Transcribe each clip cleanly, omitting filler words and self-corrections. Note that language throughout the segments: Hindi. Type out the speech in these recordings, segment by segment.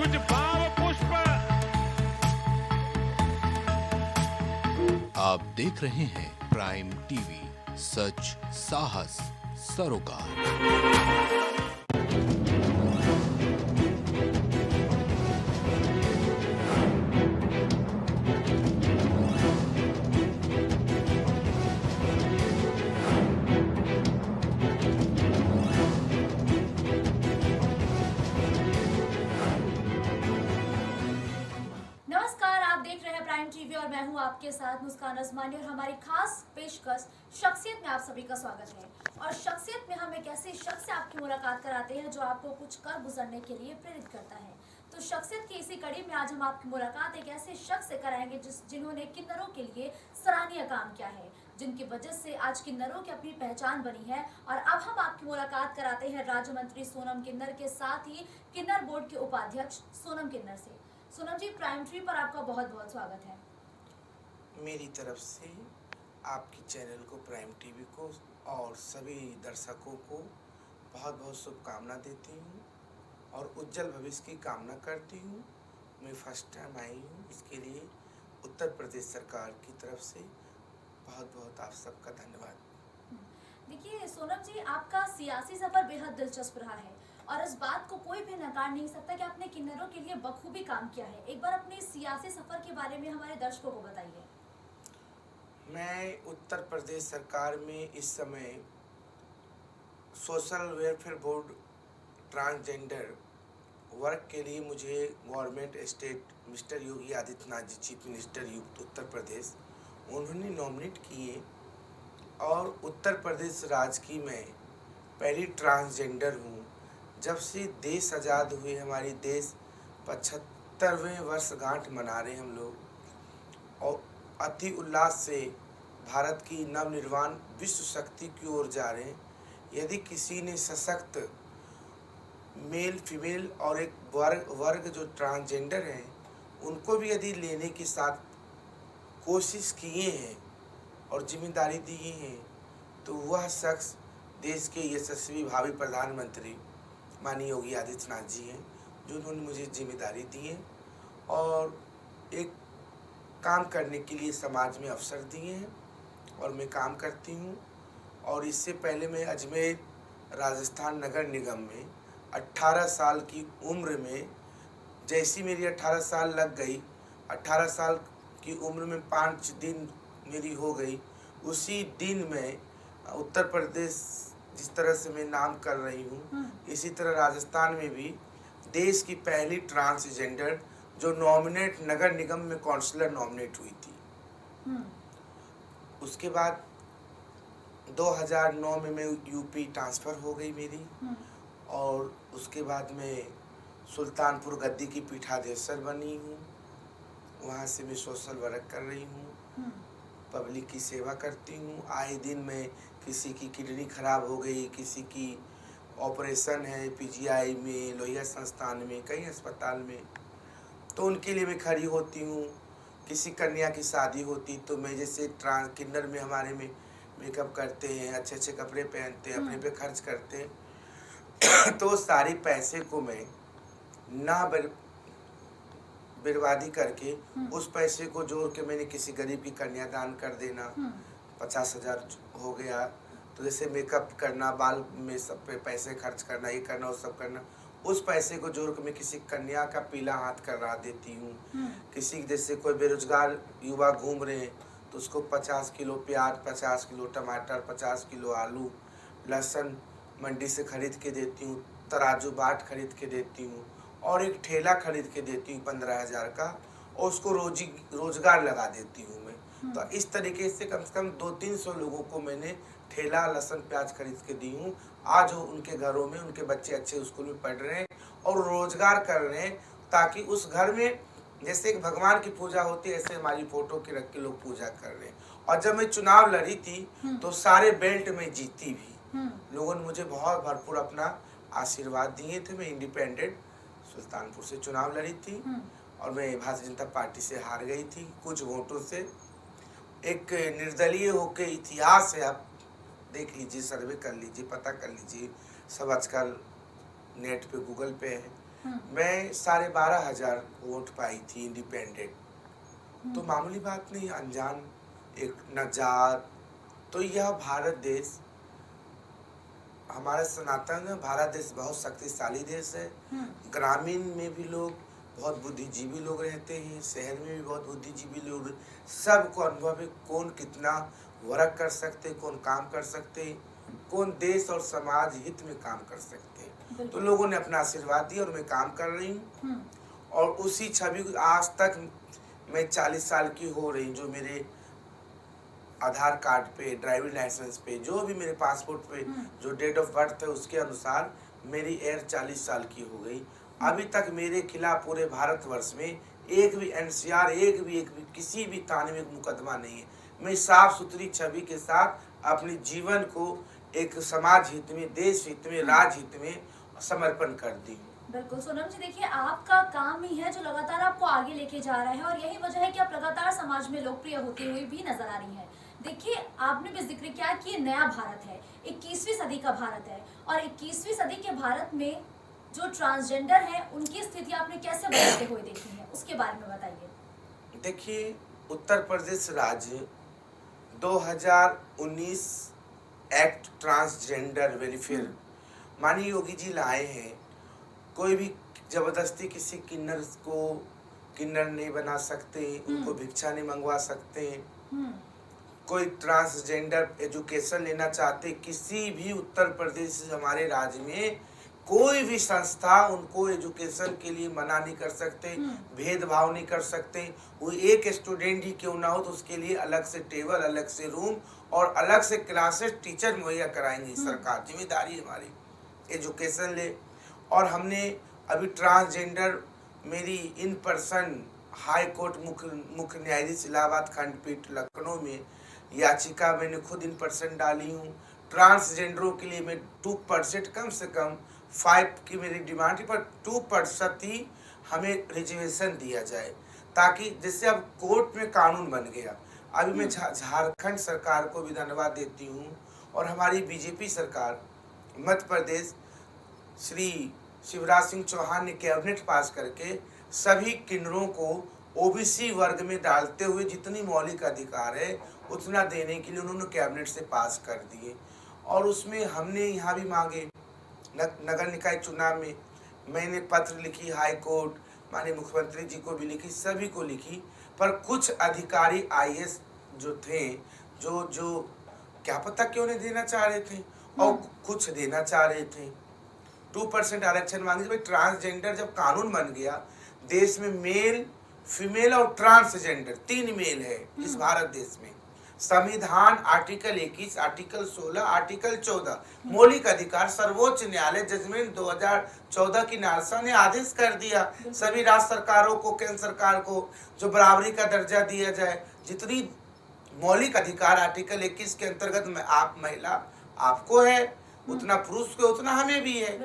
कुछ भाव पुष्प। आप देख रहे हैं प्राइम टीवी, सच साहस सरोकार। नमस्कार, आप देख रहे हैं प्राइम टीवी और मैं हूं आपके साथ मुस्कान अजमानी और हमारी खास पेशकश शख्सियत में आप सभी का स्वागत है। और शख्सियत में हम एक ऐसे शख्स से आपकी मुलाकात कराते हैं जो आपको कुछ कर गुजरने के लिए प्रेरित करता है। तो शख्सियत की इसी कड़ी में आज हम आपकी मुलाकात एक ऐसे शख्स से कराएंगे जिन्होंने किन्नरों के लिए सराहनीय काम किया है, जिनकी वजह से आज किन्नरों की अपनी पहचान बनी है। और अब हम आपकी मुलाकात कराते हैं राज्य मंत्री सोनम किन्नर के साथ ही किन्नर बोर्ड के उपाध्यक्ष सोनम किन्नर से। सोनम जी, प्राइम ट्री पर आपका बहुत बहुत स्वागत है। मेरी तरफ से आपके चैनल को, प्राइम टीवी को और सभी दर्शकों को बहुत बहुत शुभकामना देती हूँ और उज्जवल भविष्य की कामना करती हूँ। मैं फर्स्ट टाइम आई हूँ, इसके लिए उत्तर प्रदेश सरकार की तरफ से बहुत बहुत आप सबका धन्यवाद। देखिए सोनम जी, आपका सियासी सफर बेहद दिलचस्प रहा है और इस बात को कोई भी नकार नहीं सकता कि आपने किन्नरों के लिए बखूबी काम किया है। एक बार अपने सियासी सफर के बारे में हमारे दर्शकों को बताइए। मैं उत्तर प्रदेश सरकार में इस समय social welfare board transgender work के लिए मुझे government state mister Yogi Adityanath ji, chief minister Uttar Pradesh, उन्होंने नॉमिनेट किए और उत्तर प्रदेश राज्य की मैं पहली ट्रांसजेंडर हूँ। जब से देश आज़ाद हुए, हमारी देश 75वें वर्षगांठ मना रहे हम लोग और अति उल्लास से भारत की नवनिर्माण विश्व शक्ति की ओर जा रहे हैं। यदि किसी ने सशक्त मेल फीमेल और एक वर्ग जो ट्रांसजेंडर हैं उनको भी यदि लेने के साथ कोशिश किए हैं और जिम्मेदारी दी हैं तो वह शख्स देश के यशस्वी भावी प्रधानमंत्री माननीय योगी आदित्यनाथ जी हैं, जो उन्होंने मुझे जिम्मेदारी दी है और एक काम करने के लिए समाज में अवसर दिए हैं और मैं काम करती हूँ। और इससे पहले मैं अजमेर राजस्थान नगर निगम में 18 साल की उम्र में, जैसी मेरी 18 साल लग गई, 18 साल की उम्र में 5 दिन मेरी हो गई, उसी दिन में उत्तर प्रदेश जिस तरह से मैं नाम कर रही हूँ, इसी तरह राजस्थान में भी देश की पहली ट्रांसजेंडर जो नॉमिनेट नगर निगम में काउंसलर नॉमिनेट हुई थी। उसके बाद 2009 में मैं यूपी ट्रांसफ़र हो गई मेरी और उसके बाद मैं सुल्तानपुर गद्दी की पीठाधीश्वर बनी हूँ। वहाँ से मैं सोशल वर्क कर रही हूँ, पब्लिक की सेवा करती हूँ। आए दिन मैं किसी की किडनी खराब हो गई, किसी की ऑपरेशन है पीजीआई में, लोहिया संस्थान में, कई अस्पताल में, तो उनके लिए मैं खड़ी होती हूँ। किसी कन्या की शादी होती तो मैं जैसे किन्नर में हमारे में मेकअप करते हैं, अच्छे अच्छे कपड़े पहनते हैं, अपने पे खर्च करते हैं तो सारी पैसे को मैं ना बर्बादी करके उस पैसे को जोड़ के मैंने किसी गरीब की कन्यादान कर देना। 50,000 हो गया तो जैसे मेकअप करना, बाल में सब पे पैसे खर्च करना, ये करना वो सब करना, उस पैसे को जोड़ के मैं किसी कन्या का पीला हाथ करवा देती हूँ। किसी जैसे कोई बेरोजगार युवा घूम रहे हैं तो उसको 50 किलो प्याज, 50 किलो टमाटर, 50 किलो आलू, लहसुन मंडी से खरीद के देती हूँ, तराजू बाट खरीद के देती हूँ और एक ठेला खरीद के देती हूँ 15,000 का और उसको रोजगार लगा देती हूँ मैं। तो इस तरीके से कम 200-300 लोगों को मैंने ठेला, लहसुन, प्याज खरीद के दी हूँ। आज वो उनके घरों में उनके बच्चे अच्छे स्कूल में पढ़ रहे हैं और रोजगार कर रहे हैं, ताकि उस घर में जैसे एक भगवान की पूजा होती है ऐसे हमारी फोटो के रख के लोग पूजा कर रहे हैं। और जब मैं चुनाव लड़ी थी तो सारे बेल्ट में जीती भी, लोगों ने मुझे बहुत भरपूर अपना आशीर्वाद दिए थे। मैं इंडिपेंडेंट सुल्तानपुर से चुनाव लड़ी थी और मैं भारतीय जनता पार्टी से हार गई थी कुछ वोटों से। एक निर्दलीय होकर इतिहास है, आप देख लीजिए, सर्वे कर लीजिए, पता कर लीजिए, सब आजकल नेट पे गूगल पे है। मैं 12,500 वोट पाई थी इंडिपेंडेंट। तो मामूली बात नहीं, अनजान एक नजात। तो यह भारत देश, हमारा सनातन भारत देश बहुत शक्तिशाली देश है। ग्रामीण में भी लोग बहुत बुद्धिजीवी लोग रहते हैं, शहर में भी बहुत बुद्धिजीवी लोग, सबको अनुभव है कौन कितना वर्क कर सकते, कौन काम कर सकते, कौन देश और समाज हित में काम कर सकते। तो लोगों ने अपना आशीर्वाद दिया और मैं काम कर रही हूँ। और उसी छवि आज तक मैं 40 साल की हो रही, जो मेरे आधार कार्ड पे, ड्राइविंग लाइसेंस पे, जो भी मेरे पासपोर्ट पे जो डेट ऑफ बर्थ है उसके अनुसार मेरी एज 40 साल की हो गई। अभी तक मेरे खिलाफ पूरे भारतवर्ष में एक भी एनसीआर, एक भी किसी भी थाने में मुकदमा नहीं है। मैं साफ सुथरी छवि के साथ अपने जीवन को एक समाज हित में, देश हित में, राज्य हित में समर्पण कर दी हूँ। बिल्कुल सोनम जी, देखिए आपका काम ही है जो लगातार आपको आगे लेके जा रहा है और यही वजह है कि आप लगातार समाज में लोकप्रिय होते हुए भी नजर आ रही हैं। देखिए आपने भी जिक्र किया कि ये नया भारत है, 21वीं सदी का भारत है और 21वीं सदी के भारत में जो ट्रांसजेंडर है उनकी स्थिति आपने कैसे बदलते हुए देखी है, उसके बारे में बताइए। देखिए उत्तर प्रदेश राज्य 2019 एक्ट ट्रांसजेंडर वेलफेयर माननीय योगी जी लाए हैं। कोई भी जबरदस्ती किसी किन्नर को किन्नर नहीं बना सकते, उनको भिक्षा नहीं मंगवा सकते। कोई ट्रांसजेंडर एजुकेशन लेना चाहते, किसी भी उत्तर प्रदेश हमारे राज्य में कोई भी संस्था उनको एजुकेशन के लिए मना नहीं कर सकते, भेदभाव नहीं कर सकते। वो एक स्टूडेंट ही क्यों ना हो तो उसके लिए अलग से टेबल, अलग से रूम और अलग से क्लासेस टीचर मुहैया कराएंगी सरकार। जिम्मेदारी हमारी एजुकेशन ले। और हमने अभी ट्रांसजेंडर मेरी इन पर्सन हाई कोर्ट मुख्य न्यायाधीश इलाहाबाद खंडपीठ लखनऊ में याचिका मैंने खुद इन पर्सन डाली हूँ। ट्रांसजेंडरों के लिए मैं 2% कम से कम 5 की मेरी डिमांड है, पर 2% ही हमें रिजर्वेशन दिया जाए, ताकि जिससे अब कोर्ट में कानून बन गया। अभी मैं झारखंड सरकार को भी धन्यवाद देती हूँ और हमारी बीजेपी सरकार मध्य प्रदेश श्री शिवराज सिंह चौहान ने कैबिनेट पास करके सभी किन्नरों को ओबीसी वर्ग में डालते हुए जितनी मौलिक अधिकार है उतना देने के लिए उन्होंने कैबिनेट से पास कर दिए। और उसमें हमने यहाँ भी मांगे, नगर निकाय चुनाव में मैंने पत्र लिखी, हाई कोर्ट माननीय मुख्यमंत्री जी को भी लिखी, सभी को लिखी। पर कुछ अधिकारी आईएएस जो थे जो क्या पता क्यों नहीं देना चाह रहे थे और कुछ देना चाह रहे थे। 2% आरक्षण मांगे। भाई ट्रांसजेंडर जब कानून बन गया, देश में मेल, फीमेल और ट्रांसजेंडर 3 मेल है इस भारत देश में। संविधान आर्टिकल 21, आर्टिकल 16, आर्टिकल 14 मौलिक अधिकार, सर्वोच्च न्यायालय जजमेंट 2014 की नालसा ने आदेश कर दिया सभी राज्य सरकारों को, केंद्र सरकार को, जो बराबरी का दर्जा दिया जाए। जितनी मौलिक अधिकार आर्टिकल 21 के अंतर्गत आप महिला आपको है, उतना पुरुष को उतना हमें भी है।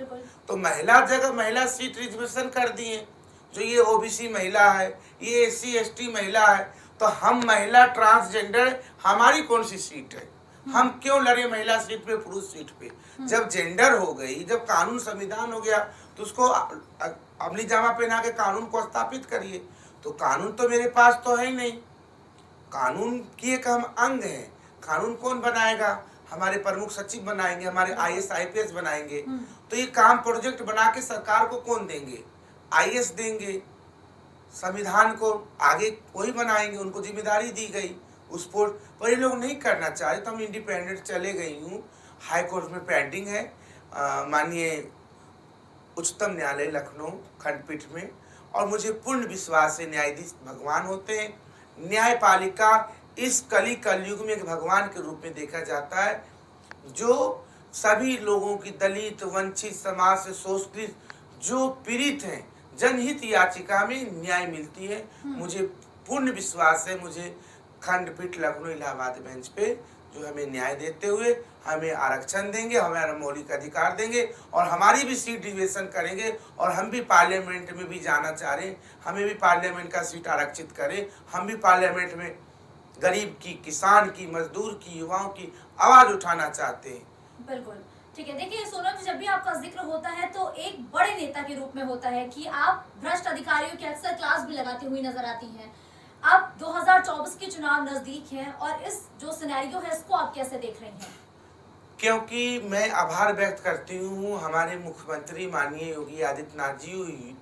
तो महिला जगह महिला सीट रिजर्वेशन कर दिए। जो ये ओबीसी महिला है, ये एससी एसटी महिला है, तो हम महिला ट्रांसजेंडर हमारी कौन सी सीट है? हम क्यों लड़े महिला सीट पे, पुरुष सीट पे? जब जेंडर हो गई, जब कानून संविधान हो गया, तो उसको अमली जामा पहना के कानून को स्थापित करिए। तो कानून तो मेरे पास तो है ही नहीं। कानून की एक हम अंग हैं। कानून कौन बनाएगा? हमारे प्रमुख सचिव बनाएंगे, हमारे आईएएस आईपीएस बनाएंगे। तो ये काम प्रोजेक्ट बना के सरकार को कौन देंगे? आईएएस देंगे। संविधान को आगे वही बनाएंगे, उनको जिम्मेदारी दी गई उस पर ये लोग नहीं करना चाह रहे। तो हम इंडिपेंडेंट चले गई हूँ। हाई कोर्ट में पेंडिंग है माननीय उच्चतम न्यायालय लखनऊ खंडपीठ में। और मुझे पूर्ण विश्वास है न्यायाधीश भगवान होते हैं। न्यायपालिका इस कलयुग में एक भगवान के रूप में देखा जाता है, जो सभी लोगों की, दलित, वंचित समाज से शोषित जो पीड़ित हैं, जनहित याचिका में न्याय मिलती है। मुझे पूर्ण विश्वास है, मुझे खंडपीठ लखनऊ इलाहाबाद बेंच पे जो हमें न्याय देते हुए हमें आरक्षण देंगे, हमारा मौलिक अधिकार देंगे और हमारी भी सीट रिजर्वेशन करेंगे। और हम भी पार्लियामेंट में भी जाना चाह रहे हैं, हमें भी पार्लियामेंट का सीट आरक्षित करें। हम भी पार्लियामेंट में गरीब की, किसान की, मजदूर की, युवाओं की आवाज उठाना चाहते हैं। बिल्कुल ठीक है, देखिए सोनम जी, जब भी आपका जिक्र होता है तो एक बड़े नेता के रूप में होता है कि आप भ्रष्ट अधिकारियों की अक्सर क्लास भी लगाती हुई नजर आती हैं। अब 2024 के चुनाव नजदीक हैं और इस जो सिनेरियो है इसको आप कैसे देख रही हैं? क्योंकि मैं आभार व्यक्त करती हूँ हमारे मुख्यमंत्री माननीय योगी आदित्यनाथ जी।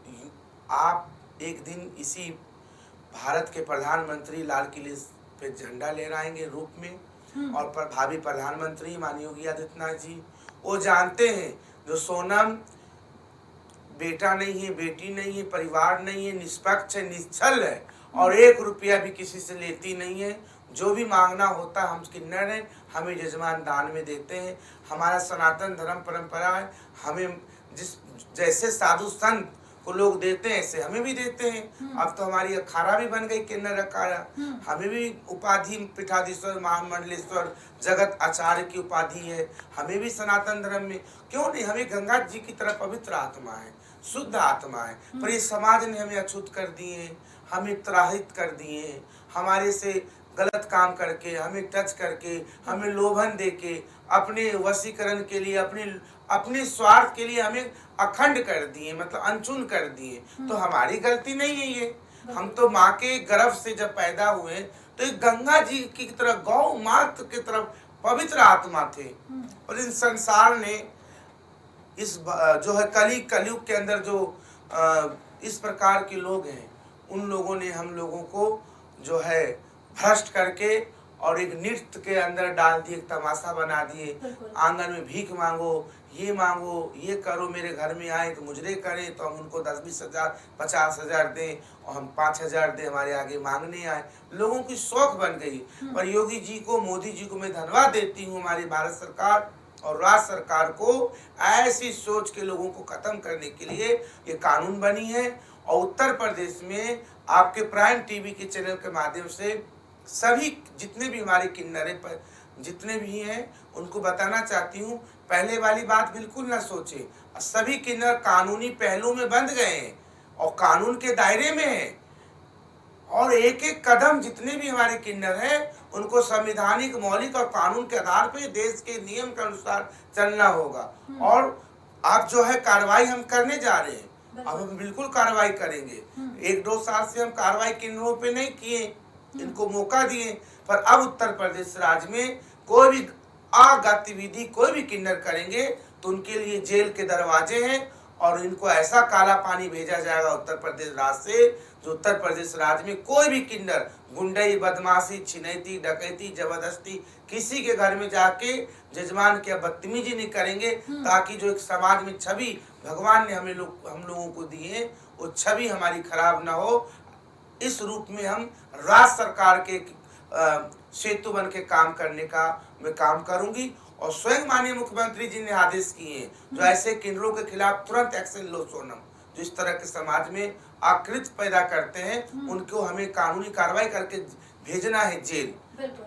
आप एक दिन इसी भारत के प्रधानमंत्री लाल किले पे झंडा लहराएंगे रूप में, और पर भावी प्रधानमंत्री माननीय योगी आदित्यनाथ जी वो जानते हैं जो सोनम बेटा नहीं है, बेटी नहीं है, परिवार नहीं है, निष्पक्ष है, निश्चल है और 1 रुपया भी किसी से लेती नहीं है। जो भी मांगना होता है हम किन्नर हैं, हमें जजमान दान में देते हैं। हमारा सनातन धर्म परंपरा है, हमें जैसे साधु संत को लोग देते हैं ऐसे हमें भी देते हैं। अब तो हमारी अखाड़ा भी बन गई किन्नर अखाड़ा, हमें भी उपाधि पीठाधीश्वर महामंडलेश्वर जगत आचार्य की उपाधि है। हमें भी सनातन धर्म में क्यों नहीं, हमें गंगा जी की तरह पवित्र आत्मा है, शुद्ध आत्मा है, पर ये समाज ने हमें अछूत कर दिए, हमें त्राहित कर दिए, हमारे से गलत काम करके, हमें टच करके, हमें लोभन देके, अपने वशीकरण के लिए, अपने स्वार्थ के लिए हमें अखंड कर दिए, मतलब अनचुन कर दिए। तो हमारी गलती नहीं है ये, हम तो माँ के गर्भ से जब पैदा हुए तो एक गंगा जी की तरह, गौ माता की तरफ पवित्र आत्मा थे। और इन संसार ने इस जो है कलयुग के अंदर जो इस प्रकार के लोग हैं, उन लोगों ने हम लोगों को जो है भ्रष्ट करके और एक नृत्य के अंदर डाल दिए, एक तमाशा बना दिए। आंगन में भीख मांगो, ये करो, मेरे घर में आए तो मुजरे करें तो हम उनको 10-20 हज़ार 50 हज़ार दें और हम 5 हज़ार दें, हमारे आगे मांगने आए। लोगों की शौक बन गई। पर योगी जी को, मोदी जी को मैं धन्यवाद देती हूँ, हमारी भारत सरकार और राज्य सरकार को ऐसी सोच के लोगों को खत्म करने के लिए ये कानून बनी है। और उत्तर प्रदेश में आपके प्राइम टीवी के चैनल के माध्यम से सभी जितने भी हमारे किन्नरे पर जितने भी हैं उनको बताना चाहती हूँ, पहले वाली बात बिल्कुल ना सोचे। सभी किन्नर कानूनी पहलू में बंध गए हैं और कानून के दायरे में हैं, और एक एक कदम जितने भी हमारे किन्नर हैं उनको संवैधानिक मौलिक और कानून के आधार पर देश के नियम के अनुसार चलना होगा। और आप जो है कार्रवाई हम करने जा रहे हैं, अब हम बिल्कुल कार्रवाई करेंगे। 1-2 साल से हम कार्रवाई किन्नरों पे नहीं किए, इनको मौका दिए, पर अब उत्तर प्रदेश राज्य में कोई भी गतिविधि कोई भी किन्नर करेंगे तो उनके लिए जेल के दरवाजे हैं और इनको ऐसा काला पानी भेजा जाएगा उत्तर प्रदेश राज्य से, जो उत्तर प्रदेश राज्य में कोई भी किन्नर गुंडई, बदमाशी, छिनैती, डकैती, जबरदस्ती किसी के घर में जाके जजमान की बदतमीजी नहीं करेंगे, ताकि जो एक समाज में छवि भगवान ने हम लोगों को दी है वो छवि हमारी खराब ना हो। इस रूप में हम राज्य सरकार के सेतु बन के काम करने का मैं काम करूंगी। और स्वयं माननीय मुख्यमंत्री जी ने आदेश किए हैं जो ऐसे किन्नरों के खिलाफ तुरंत एक्शन लो। सोनम जो इस तरह के समाज में आकृति पैदा करते हैं उनको हमें कानूनी कार्रवाई करके भेजना है जेल। बिल्कुल,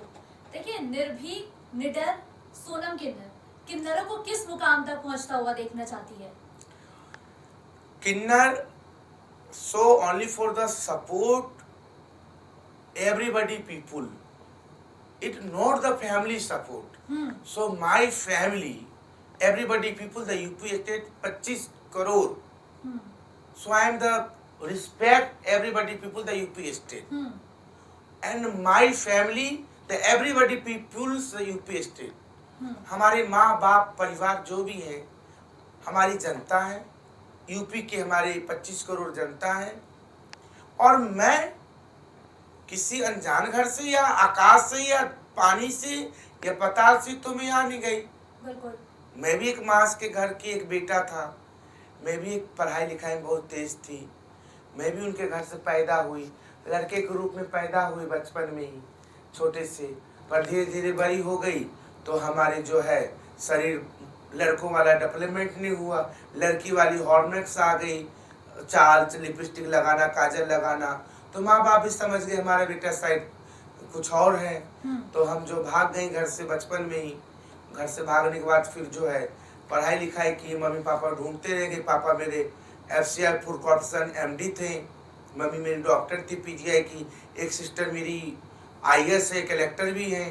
देखिए निर्भीक, निडर सोनम किन्नरों को किस मुकाम तक पहुंचता हुआ देखना चाहती है? किन्नर so only for the support everybody people, it not the family support. So my family, everybody people, the UP state 25 crore. So I am the respect everybody people, the UP state. And my family, the everybody people's the UP state. हमारे माँ बाप परिवार जो भी है हमारी जनता है, यूपी के हमारे 25 करोड़ जनता है। और मैं किसी अनजान घर से या आकाश से या पानी से या पताल से तो मैं यहाँ नहीं गई। बिल्कुल, मैं भी एक माँ के घर की एक बेटा था, मैं भी एक पढ़ाई लिखाई में बहुत तेज थी, मैं भी उनके घर से पैदा हुई, लड़के के रूप में पैदा हुई बचपन में ही छोटे से, पर धीरे धीरे बड़ी हो गई तो हमारे जो है शरीर लड़कों वाला डेवलपमेंट नहीं हुआ, लड़की वाली हॉर्मोन्स आ गई, चाल लिपस्टिक लगाना, काजल लगाना, तो माँ बाप भी समझ गए हमारा बेटा शायद कुछ और है। तो हम जो भाग गए घर से बचपन में ही, घर से भागने के बाद फिर जो है पढ़ाई लिखाई की, मम्मी पापा ढूंढते रह गए। पापा मेरे FCI फूड कॉर्पोरेशन MD थे, मम्मी मेरी डॉक्टर थी PGI की, एक सिस्टर मेरी IAS है, कलेक्टर भी हैं,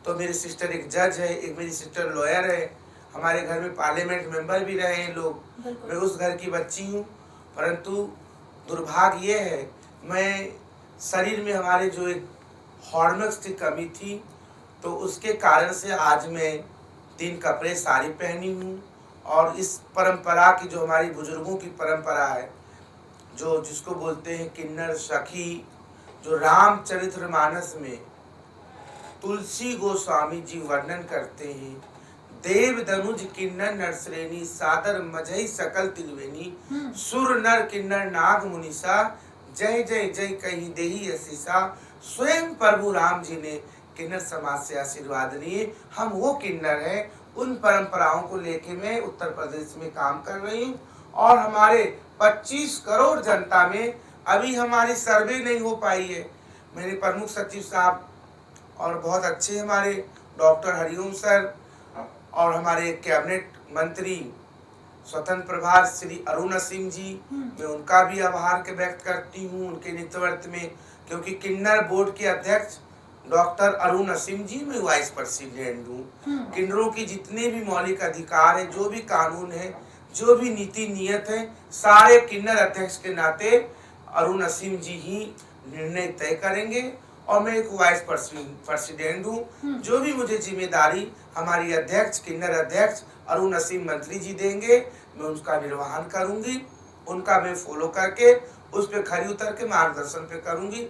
तो मेरी सिस्टर एक जज है, एक मेरी सिस्टर लॉयर है। हमारे घर में पार्लियामेंट मेंबर भी रहे हैं लोग। बिल्कुल। मैं उस घर की बच्ची हूँ, परंतु दुर्भाग्य ये है, मैं शरीर में हमारे जो एक हार्मोन्स की कमी थी, तो उसके कारण से आज मैं 3 कपड़े साड़ी पहनी हूँ। और इस परंपरा की, जो हमारी बुजुर्गों की परंपरा है, जो जिसको बोलते हैं किन्नर सखी, जो रामचरितमानस में तुलसी गोस्वामी जी वर्णन करते हैं, देव दनुज किन्नर नरश्रेणी, सादर मझई सकल तिलवेनी, सुर नर किन्नर नाग मुनिसा, जय जय जय कहीं देही असीसा। स्वयं प्रभु राम जी ने किन्नर समाज से आशीर्वाद लिए। हम वो किन्नर हैं, उन परंपराओं को लेके मैं उत्तर प्रदेश में काम कर रही हूँ। और हमारे 25 करोड़ जनता में अभी हमारी सर्वे नहीं हो पाई है। मेरे प्रमुख सचिव साहब और बहुत अच्छे हमारे डॉक्टर हरिओम सर और हमारे कैबिनेट मंत्री स्वतंत्र प्रभार श्री अरुण सिंह जी, मैं उनका भी आभार के व्यक्त करती हूँ उनके नेतृत्व में, क्योंकि किन्नर बोर्ड के अध्यक्ष डॉक्टर अरुण सिंह जी, मैं वाइस प्रेसिडेंट हूँ। किन्नरों की जितने भी मौलिक अधिकार है, जो भी कानून है, जो भी नीति नियत है, सारे किन्नर अध्यक्ष के नाते अरुण सिंह जी ही निर्णय तय करेंगे। और मैं एक वाइस प्रेसिडेंट हूँ। जो भी मुझे जिम्मेदारी हमारी अध्यक्ष, किन्नर अध्यक्ष अरुण सिंह मंत्री जी देंगे, मैं उसका निर्वहन करूंगी। उनका मैं फॉलो करके उस पर खरी उतर के मार्गदर्शन पे करूंगी।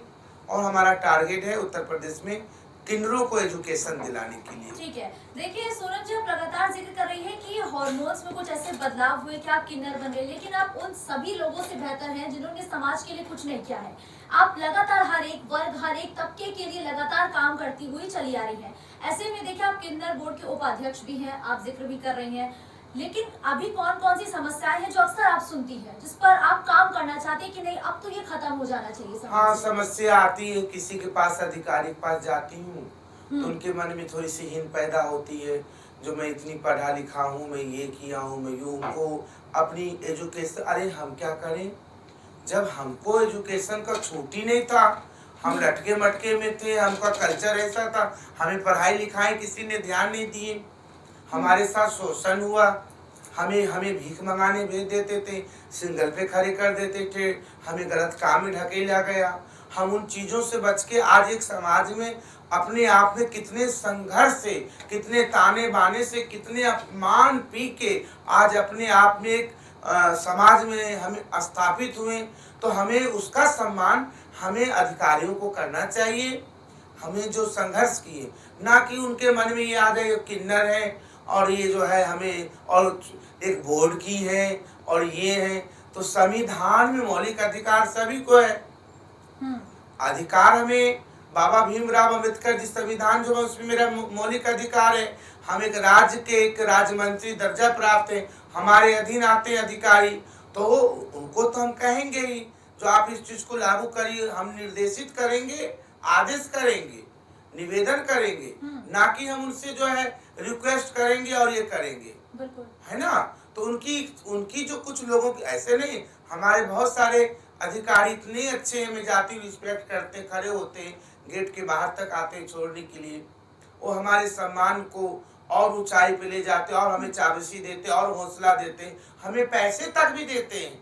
और हमारा टारगेट है उत्तर प्रदेश में किन्नरों को एजुकेशन दिलाने के लिए। ठीक है, देखिए सोनम जी, आप लगातार जिक्र कर रही है कि हार्मोन्स में कुछ ऐसे बदलाव हुए कि आप किन्नर बन गए, लेकिन आप उन सभी लोगों से बेहतर हैं जिन्होंने समाज के लिए कुछ नहीं किया है। आप लगातार हर एक वर्ग, हर एक तबके के लिए लगातार काम करती हुई चली आ रही है। ऐसे में देखिए, आप किन्नर बोर्ड के उपाध्यक्ष भी हैं, आप जिक्र भी कर रही हैं, लेकिन अभी कौन कौन सी समस्याएं हैं जो अक्सर आप सुनती हैं, जिस पर आप काम करना चाहते हैं कि नहीं अब तो ये खत्म हो जाना चाहिए? हाँ, समस्या आती है। किसी के पास, अधिकारी के पास जाती हूँ तो उनके मन में थोड़ी सी हीन पैदा होती है, जो मैं इतनी पढ़ा लिखा हूँ, मैं ये किया हूँ, मैं यूँ, उनको अपनी एजुकेशन, अरे हम क्या करें, जब हमको एजुकेशन का छूट ही नहीं था, हम लटके मटके में थे, हमका कल्चर ऐसा था, हमें पढ़ाई लिखाई किसी ने ध्यान नहीं दिए, हमारे साथ शोषण हुआ, हमें भीख मंगाने भेज देते थे, सिंगल पे खड़े कर देते थे, हमें गलत काम में ढकेला गया। हम उन चीज़ों से बच के आज एक समाज में अपने आप में कितने संघर्ष से, कितने ताने बाने से, कितने अपमान पी के आज अपने आप में एक समाज में हमें स्थापित हुए। तो हमें उसका सम्मान हमें अधिकारियों को करना चाहिए। हमें जो संघर्ष किए, ना कि उनके मन में ये आ जाए किन्नर है और ये जो है हमें और एक बोर्ड की है और ये है। तो संविधान में मौलिक अधिकार सभी को है। अधिकार हमें बाबा भीमराव अंबेडकर जी संविधान जो है उसमें मेरा मौलिक अधिकार है। हम एक राज्य के एक राज्य मंत्री दर्जा प्राप्त है, हमारे अधीन आते हैं अधिकारी, तो उनको तो हम कहेंगे ही जो आप इस चीज को लागू करिए, हम निर्देशित करेंगे, आदेश करेंगे, निवेदन करेंगे, ना कि हम उनसे जो है रिक्वेस्ट करेंगे और ये करेंगे, है ना। तो उनकी जो कुछ लोगों की ऐसे नहीं, हमारे बहुत सारे अधिकारी इतने अच्छे हैं, मैं जाती रिस्पेक्ट करते, खड़े होते हैं, गेट के बाहर तक आते हैं छोड़ने के लिए, वो हमारे सम्मान को और ऊंचाई पे ले जाते और हमें चाबसी देते और हौसला देते, हमें पैसे तक भी देते हैं,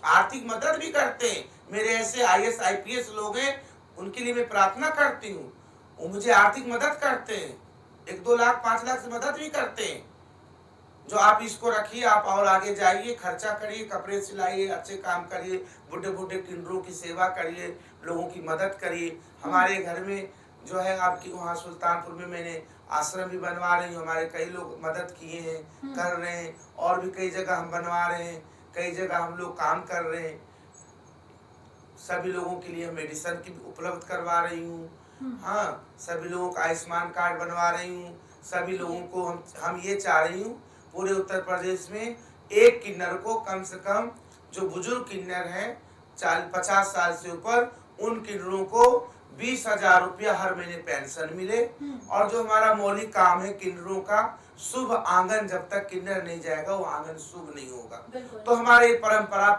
आर्थिक मदद भी करते हैं। मेरे ऐसे IAS IPS लोग हैं, उनके लिए मैं प्रार्थना करती हूँ, वो मुझे आर्थिक मदद करते हैं, 1-2 लाख 5 लाख से मदद भी करते हैं, जो आप इसको रखिए, आप और आगे जाइए, खर्चा करिए, कपड़े सिलाइए, अच्छे काम करिए, बुढ़े बुढ़े किन्नरों की सेवा करिए, लोगों की मदद करिए। हमारे घर में जो है आपकी वहाँ सुल्तानपुर में मैंने आश्रम भी बनवा रही हूँ, हमारे कई लोग मदद किए हैं, कर रहे हैं, और भी कई जगह हम बनवा रहे हैं, कई जगह हम लोग काम कर रहे हैं। सभी लोगों के लिए मेडिसिन की उपलब्ध करवा रही हूँ, हाँ, सभी लोगों का आयुष्मान कार्ड बनवा रही हूँ, सभी लोगों को हम ये चाह रही हूँ पूरे उत्तर प्रदेश में एक किन्नर को कम से कम, जो बुजुर्ग किन्नर हैं 50 साल से ऊपर, उन किन्नरों को 20,000 रुपया हर महीने पेंशन मिले। और जो हमारा मौलिक काम है किन्नरों का, शुभ आंगन, जब तक किन्नर नहीं जाएगा वो आंगन शुभ नहीं होगा। तो हमारी परंपरा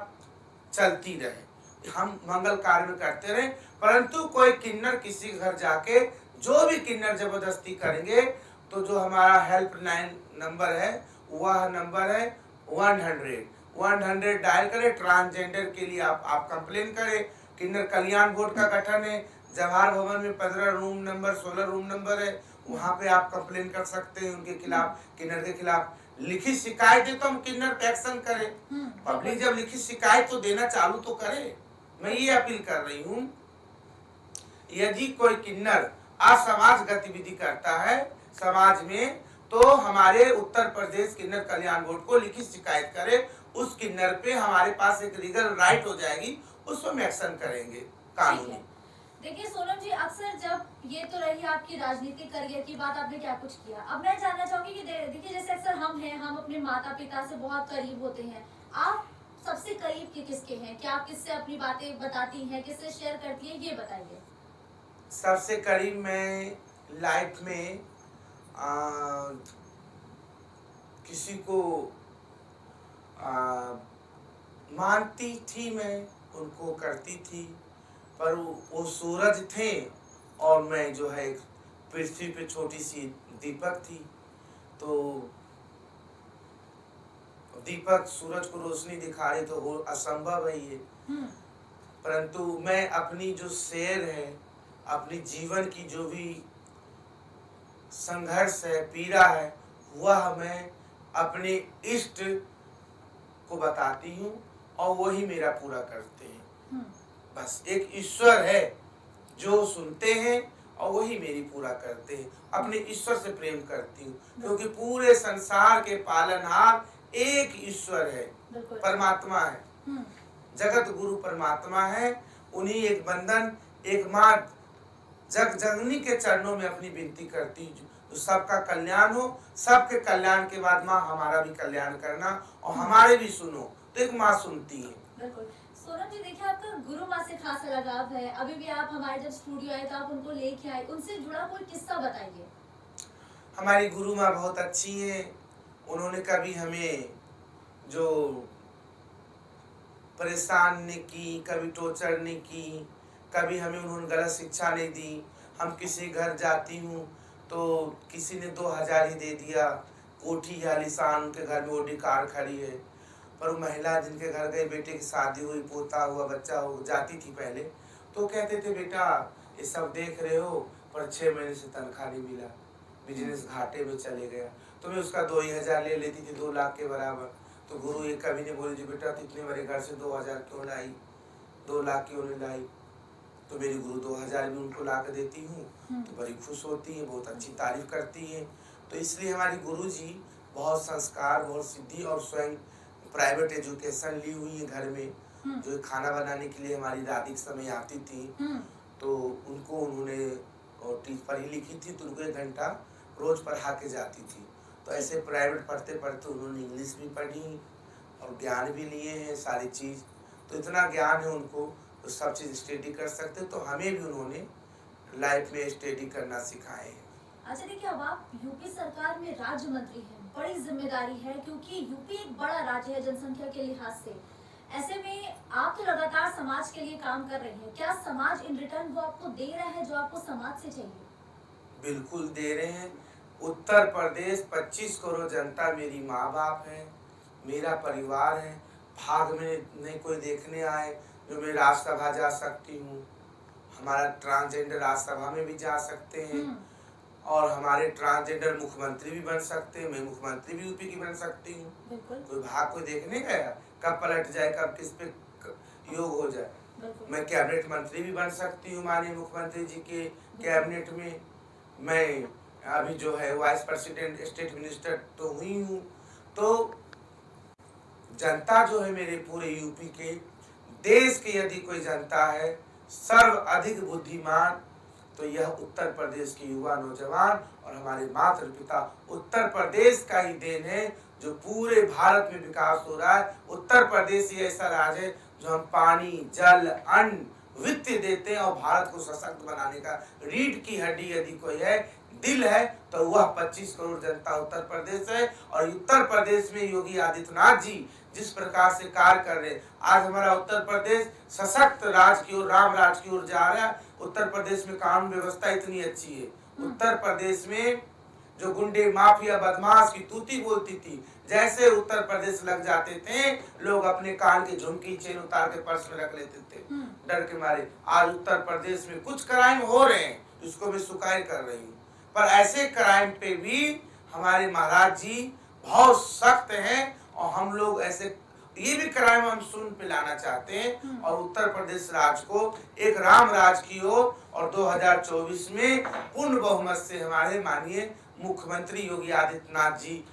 चलती रहे, हम मंगल कार्य में करते रहे, परंतु कोई किन्नर किसी के घर जाके जो भी किन्नर जबरदस्ती करेंगे, तो जो हमारा हेल्पलाइन नंबर है वह नंबर है 100 डायल करें। ट्रांसजेंडर के लिए आप कंप्लेन करें। किन्नर कल्याण बोर्ड का गठन है। जवाहर भवन में 15 रूम नंबर 16 रूम नंबर है, वहाँ पे आप कंप्लेन कर सकते हैं उनके खिलाफ, किन्नर के खिलाफ। लिखित शिकायत है तो हम किन्नर पे एक्शन करें। पब्लिक जब लिखित शिकायत तो देना चालू तो करे। मैं ये अपील कर रही हूँ, यदि कोई किन्नर असामाजिक गतिविधि करता है समाज में, तो हमारे उत्तर प्रदेश किन्नर कल्याण बोर्ड को लिखित शिकायत करे। उस किन्नर पे हमारे पास एक लीगल राइट हो जाएगी, उस पर हम एक्शन करेंगे कानूनी। देखिए सोनम जी, अक्सर जब ये तो रही आपकी राजनीतिक करियर की बात, आपने क्या कुछ किया। अब मैं जानना चाहूंगी कि देखिए जैसे अक्सर हम हैं, हम अपने माता पिता से बहुत करीब होते हैं। आप सबसे करीब के किसके हैं? क्या आप किससे अपनी बातें बताती हैं, किससे शेयर करती हैं, ये बताइए। सबसे करीब मैं लाइफ में किसी को मानती थी, मैं उनको करती थी, पर वो सूरज थे और मैं जो है पृथ्वी पे छोटी सी दीपक थी। तो दीपक सूरज को रोशनी दिखा रही तो वो असंभव है ये। परंतु मैं अपनी जो शेर है, अपनी जीवन की जो भी संघर्ष है, पीड़ा है, वह मैं अपने इष्ट को बताती हूँ और वही मेरा पूरा करते हैं। बस एक ईश्वर है जो सुनते हैं और वही मेरी पूरा करते हैं। अपने ईश्वर से प्रेम करती हूँ, क्योंकि पूरे संसार के पालनहार एक ईश्वर है, परमात्मा है, जगत गुरु परमात्मा है। उन्हीं एक बंधन, एक माँ जग जननी के चरणों में अपनी विनती करती हूँ, तो सबका कल्याण हो। सबके कल्याण के बाद माँ हमारा भी कल्याण करना और हमारे भी सुनो, तो एक माँ सुनती है। बिल्कुल। सोनम जी, देखिए आपका गुरु माँ से खास लगाव है। अभी भी आप हमारे जब स्टूडियो आए तो आप उनको लेके आए, उनसे जुड़ा कोई किस्सा बताइए। हमारी गुरु माँ बहुत अच्छी है। उन्होंने कभी हमें जो परेशान नहीं की, कभी टॉर्चर नहीं की, कभी हमें उन्होंने गलत शिक्षा नहीं दी। हम किसी घर जाती हूँ तो किसी ने 2000 ही दे दिया, कोठी आलीशान उनके घर में ओडी कार खड़ी है, पर वो महिला जिनके घर गए, बेटे की शादी हुई, पोता हुआ, बच्चा हो जाती थी पहले, तो कहते थे बेटा ये सब देख रहे हो, पर 6 महीने से तनख्वाह नहीं मिला, बिजनेस घाटे में चले गया। तो मैं उसका 2000 ले लेती थी, 2 लाख के बराबर। तो गुरु एक कभी ने बोली, जो बेटा इतने बड़े घर से 2000 क्यों लाई, 2 लाख क्यों नहीं लाई। तो मेरी गुरु 2000 भी उनको ला कर देती हूँ, तो बड़ी खुश होती है, बहुत अच्छी तारीफ करती है। तो इसलिए हमारी गुरु जी बहुत संस्कार, बहुत सिद्धि और स्वयं प्राइवेट एजुकेशन ली हुई है घर में। जो खाना बनाने के लिए हमारी दादी के समय आती थी, तो उनको उन्होंने पढ़ी लिखी थी, तो उनको 1 घंटा रोज पढ़ा के जाती थी। तो ऐसे प्राइवेट पढ़ते पढ़ते उन्होंने इंग्लिश भी पढ़ी और ज्ञान भी लिए हैं सारी चीज़। तो इतना ज्ञान है उनको, तो सब चीज़ स्टडी कर सकते। तो हमें भी उन्होंने लाइफ में स्टडी करना सिखाए हैं। अच्छा देखिए, अब आप यूपी सरकार में राज्य मंत्री हैं, बड़ी जिम्मेदारी है, क्योंकि यूपी एक बड़ा राज्य है जनसंख्या के लिहाज से। ऐसे में आप तो लगातार समाज के लिए काम कर रही हैं। क्या समाज इन रिटर्न वो आपको दे रहा है जो आपको समाज से चाहिए? बिल्कुल दे रहे हैं। उत्तर प्रदेश 25 करोड़ जनता मेरी माँ बाप है, मेरा परिवार है। भाग में नहीं कोई देखने आए जो मैं राज्यसभा जा सकती हूँ, हमारा ट्रांसजेंडर राज्यसभा में भी जा सकते हैं और हमारे ट्रांसजेंडर मुख्यमंत्री भी बन सकते हैं। मैं मुख्यमंत्री भी यूपी की बन सकती हूँ। कोई भाग कोई देखने गया, कब पलट जाए, कब किस पे योग हो जाए। मैं कैबिनेट मंत्री भी बन सकती हूँ माननीय मुख्यमंत्री जी के कैबिनेट में। मैं अभी जो है वाइस प्रेसिडेंट स्टेट मिनिस्टर तो हुई हूँ। तो जनता जो है मेरे पूरे यूपी के, देश की यदि कोई जनता है सर्व अधिक बुद्धिमान, तो यह उत्तर प्रदेश के युवा नौजवान और हमारे माता पिता। उत्तर प्रदेश का ही देन है जो पूरे भारत में विकास हो रहा है। उत्तर प्रदेश ही ऐसा राज्य है जो हम पानी, जल, अन्न, वित्त देते हैं और भारत को सशक्त बनाने का रीढ़ की हड्डी यदि कोई है, दिल है, तो वह 25 करोड़ जनता उत्तर प्रदेश है। और उत्तर प्रदेश में योगी आदित्यनाथ जी जिस प्रकार से कार्य कर रहे हैं, आज हमारा उत्तर प्रदेश सशक्त राज की ओर, राम राज की ओर जा रहा है। उत्तर प्रदेश में कानून व्यवस्था इतनी अच्छी है। उत्तर प्रदेश में जो गुंडे, माफिया, बदमाश की तूती बोलती थी, जैसे उत्तर प्रदेश लग जाते थे, लोग अपने कान की झुमकी चेन उतार के पर्स में रख लेते थे डर के मारे। आज उत्तर प्रदेश में कुछ क्राइम हो रहे हैं, इसको मैं स्वीकार कर रही हूँ, पर ऐसे क्राइम पे भी हमारे महाराज जी बहुत सख्त हैं और हम लोग ऐसे ये भी क्राइम हम सुन पे लाना चाहते हैं और उत्तर प्रदेश राज्य को एक राम राज की ओर और 2024 में पूर्ण बहुमत से हमारे माननीय मुख्यमंत्री योगी आदित्यनाथ जी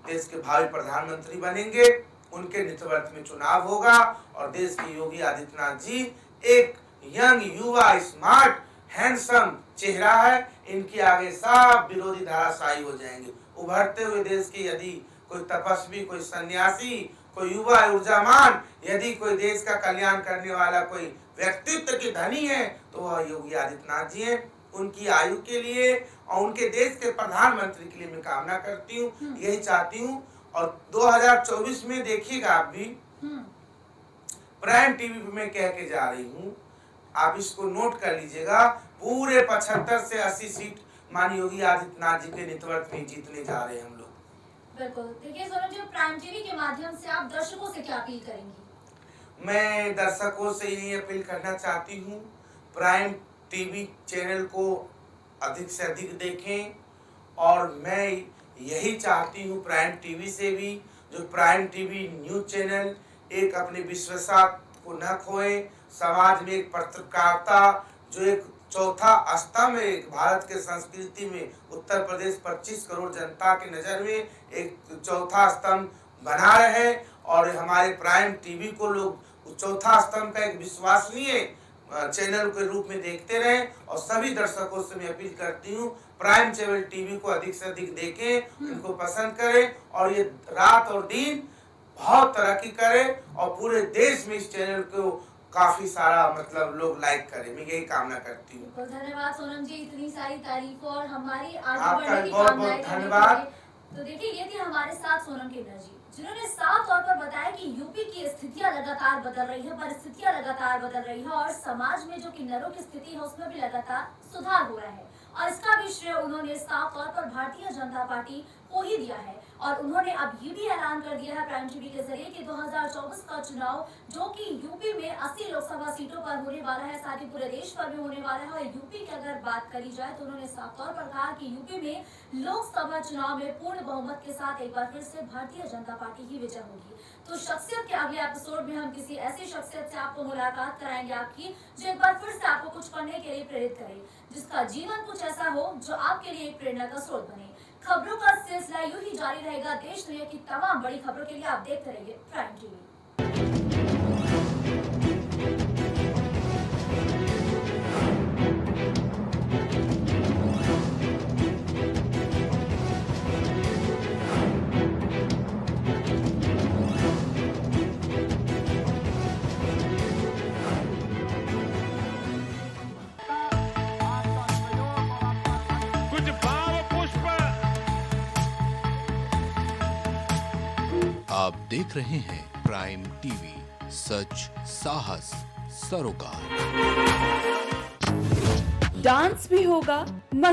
देश के भावी प्रधानमंत्री बनेंगे। उनके नेतृत्व में चुनाव होगा और देश के योगी आदित्यनाथ जी एक यंग युवा स्मार्ट हैंडसम चेहरा है, इनके आगे सब विरोधी धाराशायी हो जाएंगे। उभरते हुए देश के यदि कोई तपस्वी, कोई सन्यासी, कोई युवा ऊर्जामान, यदि कोई देश का कल्याण करने वाला कोई व्यक्तित्व के धनी है तो वह योगी आदित्यनाथ जी हैं। उनकी आयु के लिए और उनके देश के प्रधानमंत्री के लिए मैं कामना करती हूँ, यही चाहती हूँ। और 2024 में देखिएगा आप भी प्राइम टीवी पे मैं कह के जा रही हूँ, आप इसको नोट कर लीजिएगा, पूरे 75 से 80 सीट माननीय योगी आदित्यनाथ जी के नेतृत्व में जीतने जा रहे हैं हम लोग। बिल्कुल। देखिए सोनम जी, प्राइम टीवी के माध्यम से आप दर्शकों से क्या अपील करेंगी? मैं दर्शकों से ये अपील करना चाहती हूँ, प्राइम टीवी चैनल को अधिक से अधिक देखें और मैं यही चाहती हूँ प्राइम टीवी से भी, जो प्राइम टीवी न्यूज़ चैनल एक अपने विश्वास को न खोए, समाज में एक पत्रकारिता जो एक चौथा स्तंभ है भारत के संस्कृति में, उत्तर प्रदेश 25 करोड़ जनता की नज़र में एक चौथा स्तंभ बना रहे और हमारे प्राइम टीवी को लोग चौथा स्तंभ का एक विश्वसनीय चैनल के रूप में देखते रहें। और सभी दर्शकों से मैं अपील करती हूँ प्राइम चैनल टीवी को अधिक से अधिक देखें, उनको पसंद करें और ये रात और दिन बहुत तरक्की करे और पूरे देश में इस चैनल को काफी सारा मतलब लोग लाइक करें, मैं यही कामना करती हूँ। बहुत धन्यवाद सोनम जी, इतनी सारी तारीफ और हमारी आगे आपका बढ़ने की बहुत कामनाएं बहुत करने के धन्यवाद। लिए। तो देखिए ये थी हमारे साथ सोनम केंद्र जी, जिन्होंने साफ तौर पर बताया कि यूपी की स्थितियां लगातार बदल रही है, परिस्थितियां लगातार बदल रही है और समाज में जो किन्नरों की स्थिति है उसमें भी लगातार सुधार हो रहा है और इसका भी श्रेय उन्होंने साफ तौर पर भारतीय जनता पार्टी को ही दिया है। और उन्होंने अब ये भी ऐलान कर दिया है प्राइम टीवी के जरिए कि 2024 का चुनाव जो कि यूपी में 80 लोकसभा सीटों पर होने वाला है, साथ ही पूरे देश पर भी होने वाला है। और यूपी की अगर बात करी जाए तो उन्होंने साफ तौर पर कहा कि यूपी में लोकसभा चुनाव में पूर्ण बहुमत के साथ एक बार फिर से भारतीय जनता पार्टी की विजय होगी। तो शख्सियत के अगले एपिसोड में हम किसी ऐसी शख्सियत से आपको मुलाकात कराएंगे आपकी, जो एक बार फिर से आपको कुछ करने के लिए प्रेरित करे, जिसका जीवन कुछ ऐसा हो जो आपके लिए एक प्रेरणा का स्रोत बने। खबरों का सिलसिला यूं ही जारी रहेगा। देश दुनिया की तमाम बड़ी खबरों के लिए आप देखते रहिए प्राइम टीवी। कुछ भाव पुष्प आप देख रहे हैं प्राइम टीवी, सच साहस सरोकार। डांस भी होगा, मस्त